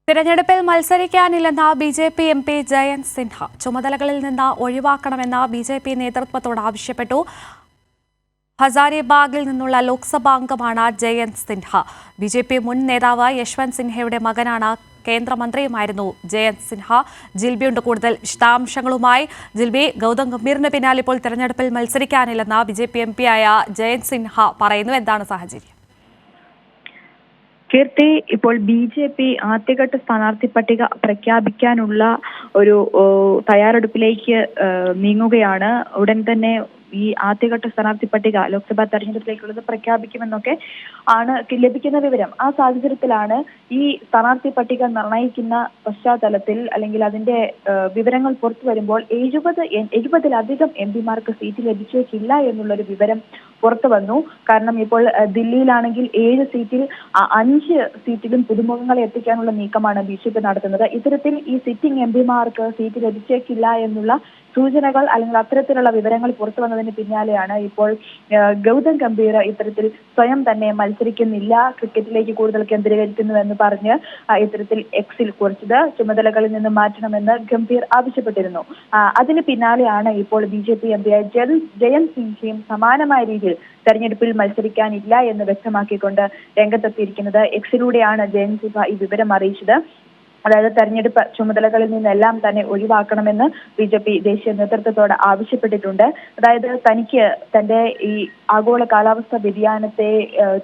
തിരഞ്ഞെടുപ്പിൽ മത്സരിക്കാനില്ലെന്ന BJP. MP. Jayant Sinha ചുമതലകളിൽ നിന്ന് ഒഴിവാക്കണമെന്ന് ബി.ജെ.പി. നേതൃത്വത്തോട് ആവശ്യപ്പെട്ടു. ഹസാരിബാഗിൽ നിന്നുള്ള ലോക്സഭാംഗമാണ് ജയന്ത് സിൻഹ. ബി.ജെ.പി. മുൻ നേതാവ് യശ്വന്ത് സിൻഹയുടെ മകനാണ്. കേന്ദ്രമന്ത്രിയുമായിരുന്നു ജയന്ത് സിൻഹ. ജിൽബിയുണ്ട് കൂടുതൽ വിശദാംശങ്ങളുമായി. ജിൽബി, ഗൗതം ഗംഭീറിന് പിന്നാലെ ഇപ്പോൾ തിരഞ്ഞെടുപ്പിൽ മത്സരിക്കാനില്ലെന്ന് ബി.ജെ.പി. എം.പിയായ ജയന്ത് സിൻഹ പറയുന്നു. എന്താണ് സാഹചര്യം? കീർത്തി, ഇപ്പോൾ ബി.ജെ.പി. ആദ്യഘട്ട സ്ഥാനാർത്ഥി പട്ടിക പ്രഖ്യാപിക്കാനുള്ള ഒരു തയ്യാറെടുപ്പിലേക്ക് നീങ്ങുകയാണ്. ഉടൻ തന്നെ ഈ ആദ്യഘട്ട സ്ഥാനാർത്ഥി പട്ടിക ലോക്സഭാ തെരഞ്ഞെടുപ്പിലേക്കുള്ളത് പ്രഖ്യാപിക്കുമെന്നൊക്കെ ആണ് ലഭിക്കുന്ന വിവരം. ആ സാഹചര്യത്തിലാണ് ഈ സ്ഥാനാർത്ഥി പട്ടിക നിർണയിക്കുന്ന പശ്ചാത്തലത്തിൽ അല്ലെങ്കിൽ അതിന്റെ വിവരങ്ങൾ പുറത്തു വരുമ്പോൾ 70-ലധികം എംപിമാർക്ക് സീറ്റ് ലഭിച്ചേക്കില്ല എന്നുള്ളൊരു വിവരം പുറത്തു വന്നു. കാരണം ഇപ്പോൾ ദില്ലിയിലാണെങ്കിൽ 7 സീറ്റിൽ 5 സീറ്റിലും പുതുമുഖങ്ങളെ എത്തിക്കാനുള്ള നീക്കമാണ് ബി.ജെ.പി. നടത്തുന്നത്. ഇത്തരത്തിൽ ഈ സിറ്റിംഗ് എംപിമാർക്ക് സീറ്റ് ലഭിച്ചേക്കില്ല എന്നുള്ള സൂചനകൾ അല്ലെങ്കിൽ അത്തരത്തിലുള്ള വിവരങ്ങൾ പുറത്തു വന്നതിന് പിന്നാലെയാണ് ഇപ്പോൾ ഗൗതം ഗംഭീർ ഇത്തരത്തിൽ സ്വയം തന്നെ മത്സരിക്കുന്നില്ല, ക്രിക്കറ്റിലേക്ക് കൂടുതൽ കേന്ദ്രീകരിക്കുന്നുവെന്ന് പറഞ്ഞ് ഇത്തരത്തിൽ എക്സിൽ കുറിച്ചത്. ചുമതലകളിൽ നിന്ന് മാറ്റണമെന്ന് ഗംഭീർ ആവശ്യപ്പെട്ടിരുന്നു. അതിന് പിന്നാലെയാണ് ഇപ്പോൾ ബി.ജെ.പി. എംപിയായ ജയന്ത് സിൻഹയും സമാനമായ രീതിയിൽ തെരഞ്ഞെടുപ്പിൽ മത്സരിക്കാനില്ല എന്ന് വ്യക്തമാക്കിക്കൊണ്ട് രംഗത്തെത്തിയിരിക്കുന്നത്. എക്സിലൂടെയാണ് ജയന്ത് സിൻഹ ഈ വിവരം അറിയിച്ചത്. അതായത് തെരഞ്ഞെടുപ്പ് ചുമതലകളിൽ നിന്നെല്ലാം തന്നെ ഒഴിവാക്കണമെന്ന് ബി.ജെ.പി. ദേശീയ നേതൃത്വത്തോട് ആവശ്യപ്പെട്ടിട്ടുണ്ട്. അതായത് തനിക്ക് തന്റെ ഈ ആഗോള കാലാവസ്ഥാ വ്യതിയാനത്തെ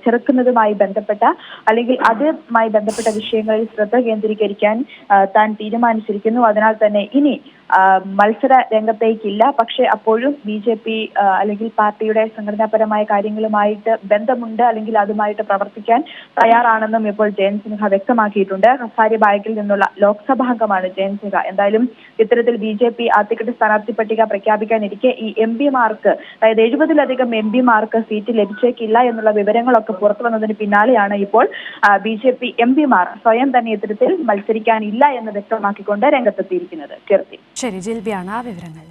ചെറുക്കുന്നതുമായി ബന്ധപ്പെട്ട അല്ലെങ്കിൽ അതുമായി ബന്ധപ്പെട്ട വിഷയങ്ങളിൽ ശ്രദ്ധ കേന്ദ്രീകരിക്കാൻ താൻ തീരുമാനിച്ചിരിക്കുന്നു. അതിനാൽ തന്നെ ഇനി മത്സര രംഗത്തേക്കില്ല. പക്ഷെ അപ്പോഴും ബി.ജെ.പി. അല്ലെങ്കിൽ പാർട്ടിയുടെ സംഘടനാപരമായ കാര്യങ്ങളുമായിട്ട് ബന്ധമുണ്ട്, അല്ലെങ്കിൽ അതുമായിട്ട് പ്രവർത്തിക്കാൻ തയ്യാറാണെന്നും ഇപ്പോൾ ജയന്ത് സിൻഹ വ്യക്തമാക്കിയിട്ടുണ്ട്. ഹസാരിബാഗിൽ നിന്നുള്ള ലോക്സഭാംഗമാണ് ജയന്ത് സിൻഹ. എന്തായാലും ഇത്തരത്തിൽ ബി.ജെ.പി. ആദ്യഘട്ട സ്ഥാനാർത്ഥി പട്ടിക പ്രഖ്യാപിക്കാനിരിക്കെ ഈ എംപിമാർക്ക്, അതായത് 70-ലധികം എംപിമാർക്ക് സീറ്റ് ലഭിച്ചേക്കില്ല എന്നുള്ള വിവരങ്ങളൊക്കെ പുറത്തു വന്നതിന് പിന്നാലെയാണ് ഇപ്പോൾ ബി.ജെ.പി. എംപിമാർ സ്വയം തന്നെ ഇത്തരത്തിൽ മത്സരിക്കാനില്ല എന്ന് വ്യക്തമാക്കിക്കൊണ്ട് രംഗത്തെത്തിയിരിക്കുന്നത്. കീർത്തി. ശരി, ജിൽബിയാണ് ആ വിവരങ്ങൾ.